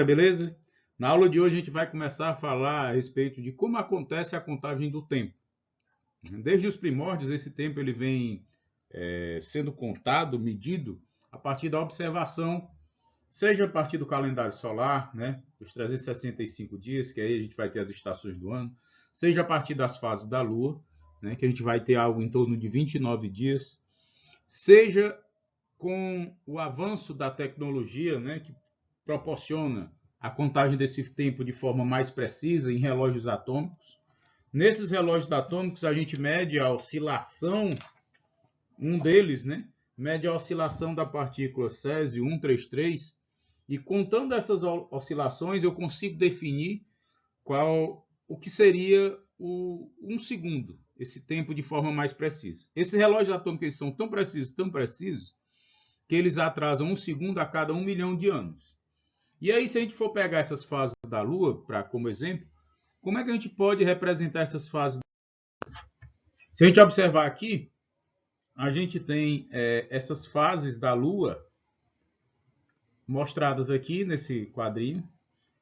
galera, beleza? Na aula de hoje a gente vai começar a falar a respeito de como acontece a contagem do tempo. Desde os primórdios, esse tempo ele vem sendo contado, medido, a partir da observação, seja a partir do calendário solar, né, os 365 dias, que aí a gente vai ter as estações do ano, seja a partir das fases da Lua, né, que a gente vai ter algo em torno de 29 dias, seja com o avanço da tecnologia, né, que proporciona a contagem desse tempo de forma mais precisa em relógios atômicos. Nesses relógios atômicos, a gente mede a oscilação, um deles, né, mede a oscilação da partícula Césio 133, e contando essas oscilações, eu consigo definir o que seria um segundo, esse tempo de forma mais precisa. Esses relógios atômicos eles são tão precisos, que eles atrasam um segundo a cada 1 milhão de anos. E aí, se a gente for pegar essas fases da Lua, como exemplo, como é que a gente pode representar essas fases? Se a gente observar aqui, a gente tem essas fases da Lua mostradas aqui nesse quadrinho.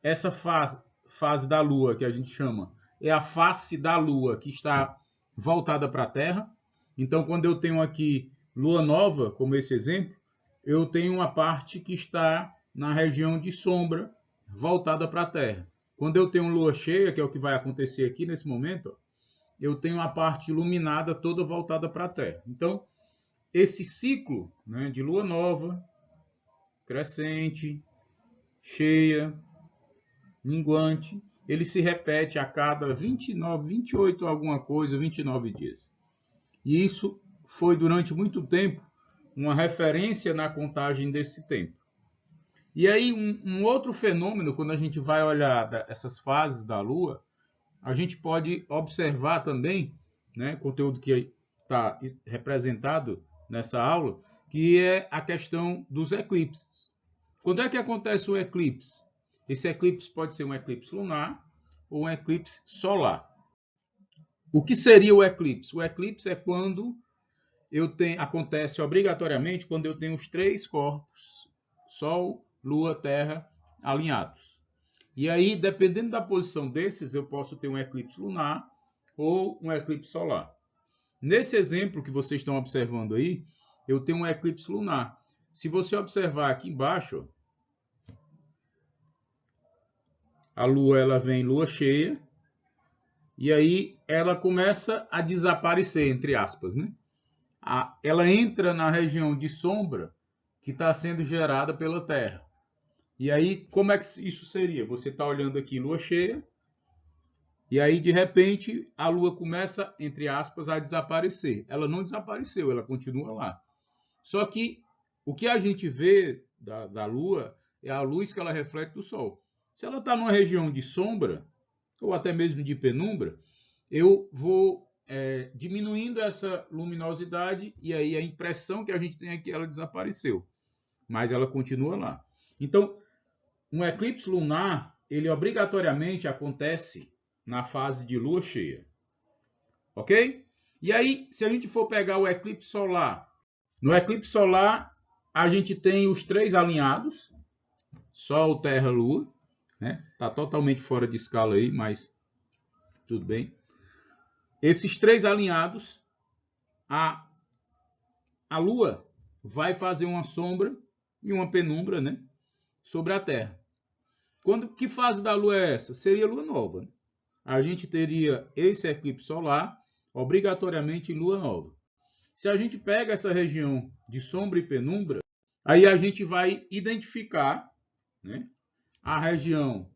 Essa fase da Lua, que a gente chama, é a face da Lua, que está voltada para a Terra. Então, quando eu tenho aqui Lua nova, como esse exemplo, eu tenho uma parte que está na região de sombra, voltada para a Terra. Quando eu tenho lua cheia, que é o que vai acontecer aqui nesse momento, eu tenho a parte iluminada toda voltada para a Terra. Então, esse ciclo, né, de lua nova, crescente, cheia, minguante, ele se repete a cada 29, 28 alguma coisa, 29 dias. E isso foi durante muito tempo uma referência na contagem desse tempo. E aí, um outro fenômeno, quando a gente vai olhar essas fases da Lua, a gente pode observar também, né, conteúdo que está representado nessa aula, que é a questão dos eclipses. Quando é que acontece o eclipse? Esse eclipse pode ser um eclipse lunar ou um eclipse solar. O que seria o eclipse? O eclipse é quando acontece obrigatoriamente quando eu tenho os três corpos, Sol, Lua, Terra, alinhados. E aí, dependendo da posição desses, eu posso ter um eclipse lunar ou um eclipse solar. Nesse exemplo que vocês estão observando aí, eu tenho um eclipse lunar. Se você observar aqui embaixo, a Lua ela vem lua cheia, e aí ela começa a desaparecer, entre aspas, né? Ela entra na região de sombra que está sendo gerada pela Terra. E aí, como é que isso seria? Você está olhando aqui lua cheia, e aí, de repente, a Lua começa, entre aspas, a desaparecer. Ela não desapareceu, ela continua lá. Só que o que a gente vê da Lua é a luz que ela reflete do Sol. Se ela está numa região de sombra, ou até mesmo de penumbra, eu vou diminuindo essa luminosidade, e aí a impressão que a gente tem é que ela desapareceu. Mas ela continua lá. Então, um eclipse lunar, ele obrigatoriamente acontece na fase de lua cheia. Ok? E aí, se a gente for pegar o eclipse solar, no eclipse solar, a gente tem os três alinhados, Sol, Terra, Lua, né? Tá totalmente fora de escala aí, mas tudo bem. Esses três alinhados, a Lua vai fazer uma sombra e uma penumbra, né, sobre a Terra. Que fase da Lua é essa? Seria a Lua nova. A gente teria esse eclipse solar, obrigatoriamente em Lua nova. Se a gente pega essa região de sombra e penumbra, aí a gente vai identificar, né, a região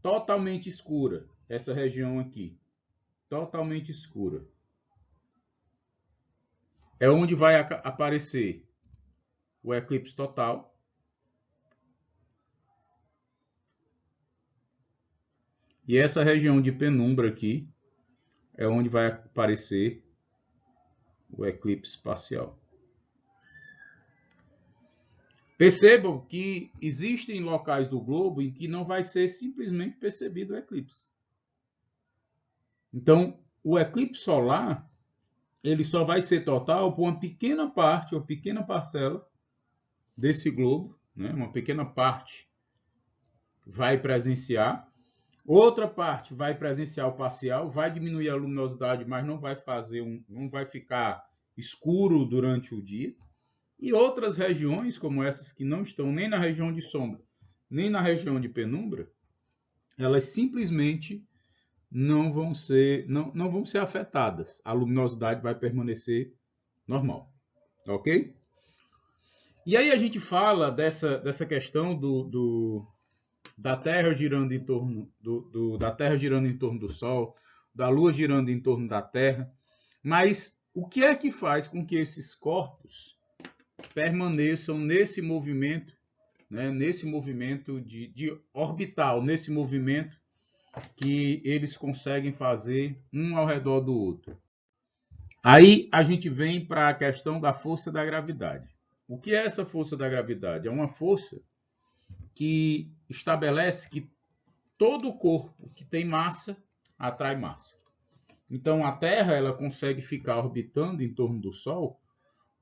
totalmente escura, essa região aqui, totalmente escura. É onde vai aparecer o eclipse total. E essa região de penumbra aqui é onde vai aparecer o eclipse parcial. Percebam que existem locais do globo em que não vai ser simplesmente percebido o eclipse. Então, o eclipse solar, ele só vai ser total por uma pequena parte, ou pequena parcela desse globo, né? Uma pequena parte vai presenciar. Outra parte vai presenciar o parcial, vai diminuir a luminosidade, mas não vai ficar escuro durante o dia. E outras regiões, como essas que não estão nem na região de sombra, nem na região de penumbra, elas simplesmente não vão ser afetadas. A luminosidade vai permanecer normal. Ok? E aí a gente fala dessa questão da Terra girando em torno da Terra girando em torno do Sol, da Lua girando em torno da Terra. Mas o que é que faz com que esses corpos permaneçam nesse movimento, né, nesse movimento de orbital, nesse movimento que eles conseguem fazer um ao redor do outro? Aí a gente vem para a questão da força da gravidade. O que é essa força da gravidade? É uma força que estabelece que todo corpo que tem massa atrai massa. Então a Terra ela consegue ficar orbitando em torno do Sol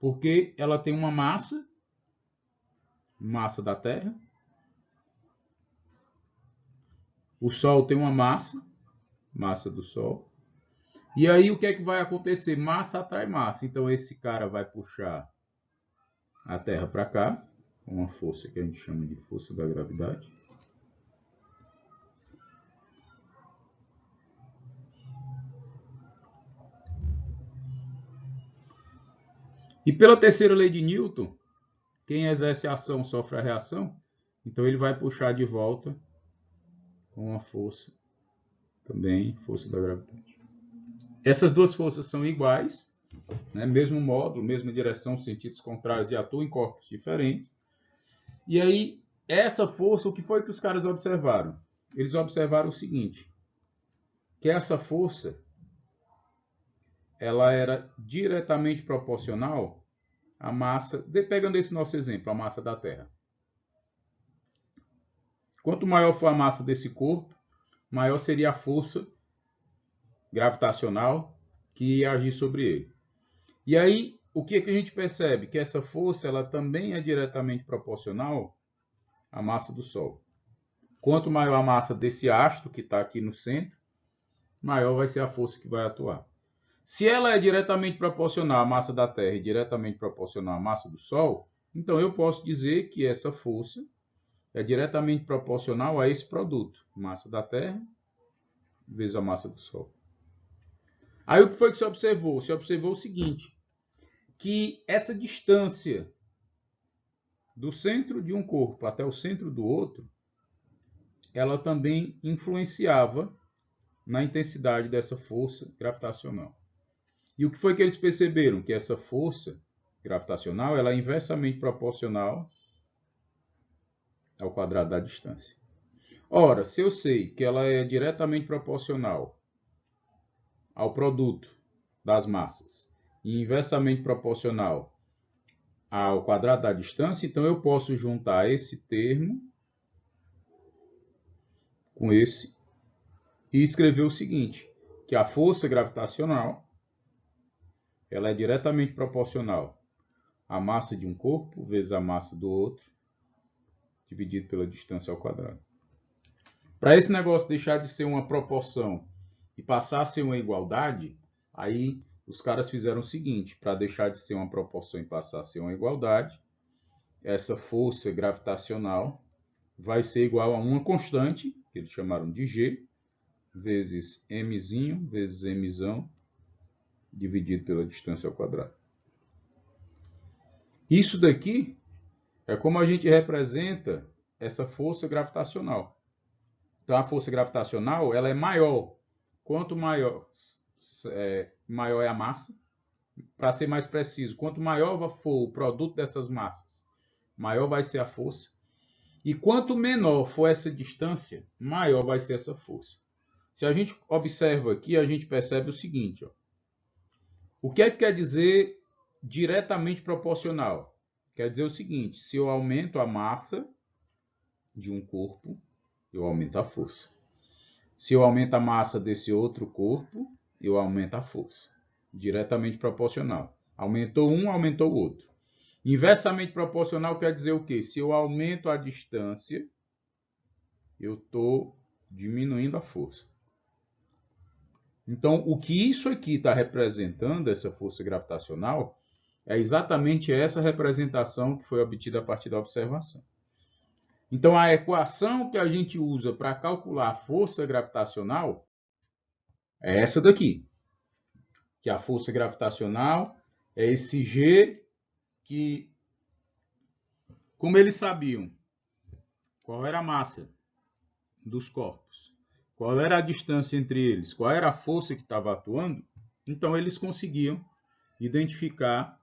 porque ela tem uma massa da Terra. O Sol tem uma massa do Sol. E aí o que é que vai acontecer? Massa atrai massa. Então esse cara vai puxar a Terra para cá, com uma força que a gente chama de força da gravidade. E pela terceira lei de Newton, quem exerce a ação sofre a reação. Então ele vai puxar de volta com a força, também força da gravidade. Essas duas forças são iguais, né? Mesmo módulo, mesma direção, sentidos contrários e atuam em corpos diferentes. E aí, essa força, o que foi que os caras observaram? Eles observaram o seguinte, que essa força ela era diretamente proporcional à massa, pegando esse nosso exemplo, a massa da Terra. Quanto maior for a massa desse corpo, maior seria a força gravitacional que ia agir sobre ele. E aí, o que a gente percebe? Que essa força ela também é diretamente proporcional à massa do Sol. Quanto maior a massa desse astro que está aqui no centro, maior vai ser a força que vai atuar. Se ela é diretamente proporcional à massa da Terra e diretamente proporcional à massa do Sol, então eu posso dizer que essa força é diretamente proporcional a esse produto, massa da Terra vezes a massa do Sol. Aí o que foi que se observou? Se observou o seguinte, que essa distância do centro de um corpo até o centro do outro, ela também influenciava na intensidade dessa força gravitacional. E o que foi que eles perceberam? Que essa força gravitacional ela é inversamente proporcional ao quadrado da distância. Ora, se eu sei que ela é diretamente proporcional ao produto das massas e inversamente proporcional ao quadrado da distância, então eu posso juntar esse termo com esse e escrever o seguinte, que a força gravitacional ela é diretamente proporcional à massa de um corpo vezes a massa do outro, dividido pela distância ao quadrado. Para esse negócio deixar de ser uma proporção e passar a ser uma igualdade, aí os caras fizeram o seguinte, para deixar de ser uma proporção e passar a ser uma igualdade, essa força gravitacional vai ser igual a uma constante, que eles chamaram de G, vezes mzinho, vezes mzão, dividido pela distância ao quadrado. Isso daqui é como a gente representa essa força gravitacional. Então, a força gravitacional ela é maior. Quanto maior é a massa, para ser mais preciso, quanto maior for o produto dessas massas, maior vai ser a força. E quanto menor for essa distância, maior vai ser essa força. Se a gente observa aqui, a gente percebe o seguinte. Ó. O que é que quer dizer diretamente proporcional? Quer dizer o seguinte, se eu aumento a massa de um corpo, eu aumento a força. Se eu aumento a massa desse outro corpo, eu aumento a força. Diretamente proporcional. Aumentou um, aumentou o outro. Inversamente proporcional quer dizer o quê? Se eu aumento a distância, eu estou diminuindo a força. Então, o que isso aqui está representando, essa força gravitacional, é exatamente essa representação que foi obtida a partir da observação. Então, a equação que a gente usa para calcular a força gravitacional é essa daqui. Que a força gravitacional é esse G que, como eles sabiam qual era a massa dos corpos, qual era a distância entre eles, qual era a força que estava atuando, então eles conseguiam identificar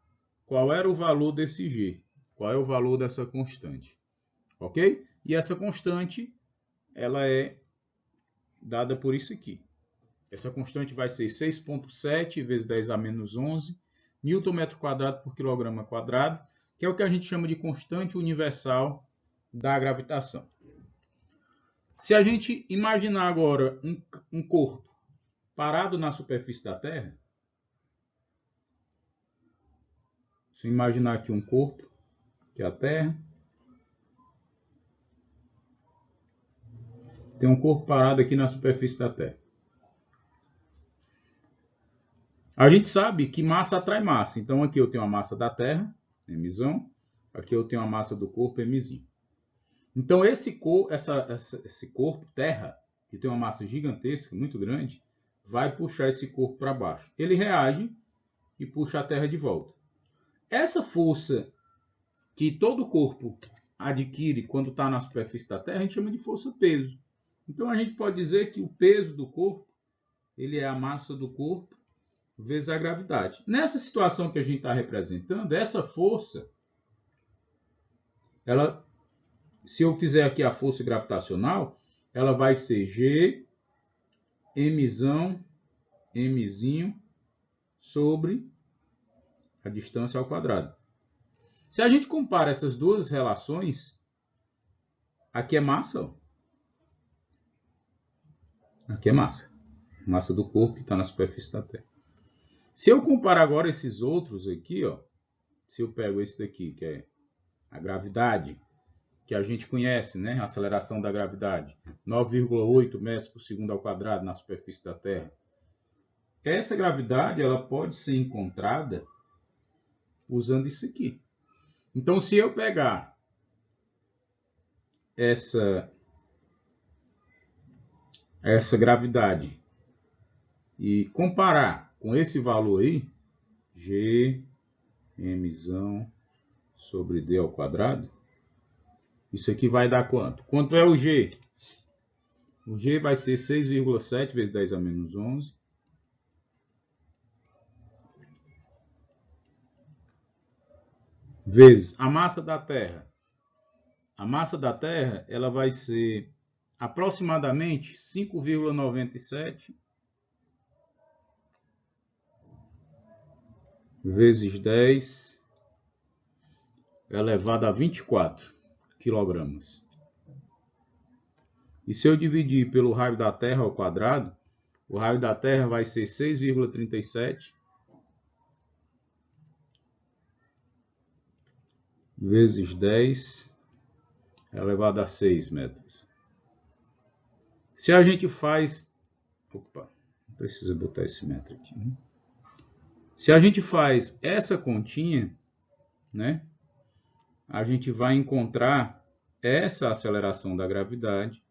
qual era o valor desse G, qual é o valor dessa constante. Ok? E essa constante, ela é dada por isso aqui. Essa constante vai ser 6,7 vezes 10 a menos 11 Nm² por quilograma quadrado, que é o que a gente chama de constante universal da gravitação. Se a gente imaginar agora um corpo parado na superfície da Terra, se eu imaginar aqui um corpo, que é a Terra, tem um corpo parado aqui na superfície da Terra. A gente sabe que massa atrai massa. Então, aqui eu tenho a massa da Terra, mzão. Aqui eu tenho a massa do corpo, mzinho. Então, esse corpo Terra, que tem uma massa gigantesca, muito grande, vai puxar esse corpo para baixo. Ele reage e puxa a Terra de volta. Essa força que todo corpo adquire quando está na superfície da Terra, a gente chama de força-peso. Então, a gente pode dizer que o peso do corpo, ele é a massa do corpo vezes a gravidade. Nessa situação que a gente está representando, essa força, se eu fizer aqui a força gravitacional, ela vai ser G, Mzão, Mzinho, sobre a distância ao quadrado. Se a gente compara essas duas relações, aqui é massa, ó. Aqui é massa. Massa do corpo que está na superfície da Terra. Se eu comparar agora esses outros aqui, ó, se eu pego esse daqui, que é a gravidade, que a gente conhece, né? A aceleração da gravidade, 9,8 metros por segundo ao quadrado na superfície da Terra. Essa gravidade, ela pode ser encontrada usando isso aqui. Então, se eu pegar essa gravidade e comparar com esse valor aí, G, Mzão sobre D ao quadrado, isso aqui vai dar quanto? Quanto é o G? O G vai ser 6,7 vezes 10 a menos 11. Vezes a massa da Terra. A massa da Terra, ela vai ser aproximadamente 5,97 vezes 10 elevado a 24 quilogramas. E se eu dividir pelo raio da Terra ao quadrado, o raio da Terra vai ser 6,37 vezes 10 elevado a 6 metros. Se a gente faz... Opa, não precisa botar esse metro aqui, né? Se a gente faz essa continha, né, a gente vai encontrar essa aceleração da gravidade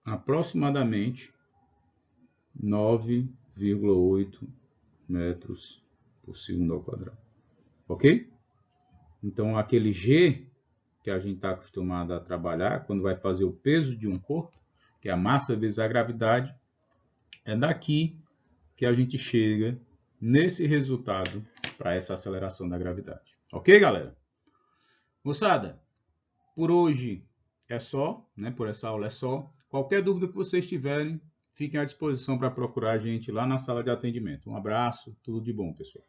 aproximadamente 9,8 metros por segundo ao quadrado. Ok? Então, aquele G que a gente está acostumado a trabalhar, quando vai fazer o peso de um corpo, que é a massa vezes a gravidade, é daqui que a gente chega nesse resultado para essa aceleração da gravidade. Ok, galera? Moçada, por hoje é só, né? Por essa aula é só. Qualquer dúvida que vocês tiverem, fiquem à disposição para procurar a gente lá na sala de atendimento. Um abraço, tudo de bom, pessoal.